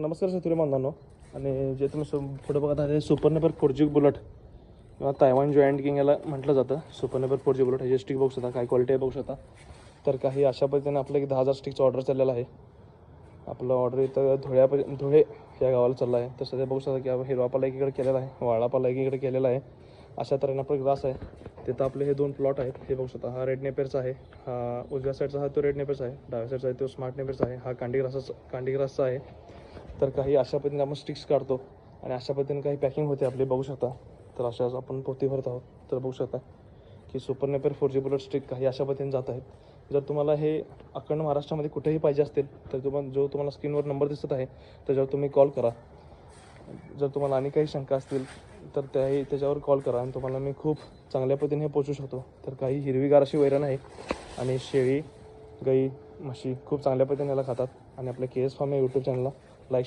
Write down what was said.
नमस्कार शेतकरी बांधवांनो. आणि जे तुम्ही पुढे बघत आहे सुपर नेपर 4G बुलेट किंवा तायवान जॉईंट किंग याला म्हटलं जातं. सुपर नेपर 4G बुलेट ह्याची स्टिक बघू शकता, काय क्वालिटी आहे बघू शकता. तर काही अशा पद्धतीने आपलं एक 10,000 स्टिकचा ऑर्डर चाललेला आहे. आपलं ऑर्डर इथं धुळे या गावाला चालला आहे. तर सध्या बघू शकता की आपण हिरवापाला एकीकडे केलेला आहे, वाळापाला एकीकडे केलेला आहे. अशा तऱ्हेनं आपलं ग्रास आहे. तिथं आपले हे 2 प्लॉट आहेत. हे बघू शकता, हा रेड नेपेरचा आहे, हा उजव्या साईडचा हा तो रेड नेपेरचा आहे, डाव्या साईडचा आहे तो स्मार्ट नेपेरचा आहे, हा कांडीग्रासचा आहे. तर काही अशा पद्धतीने आपण स्टिक्स काढतो आणि अशा पद्धतीने काही पॅकिंग होते आपली बघू शकता. तर अशाच आपण पोती भरत आहोत. तर बघू शकता की सुपर नेपर 4G बुलेट स्टिक काही अशा पद्धतीने जात आहेत. जर तुम्हाला हे अखंड महाराष्ट्रामध्ये कुठेही पाहिजे असतील तर तुम्हाला स्क्रीनवर नंबर दिसत आहे त्याच्यावर तुम्ही कॉल करा. जर तुम्हाला आणि काही शंका असतील तर त्याच्यावर कॉल करा आणि तुम्हाला मी खूप चांगल्या पद्धतीने हे पोचू शकतो. तर काही हिरवीगार अशी वैरण आहे आणि शेळी, गाई, म्हशी खूप चांगल्या पद्धतीने याला खातात. आणि आपल्या KS फार्म या यूट्यूब चॅनलला लाईक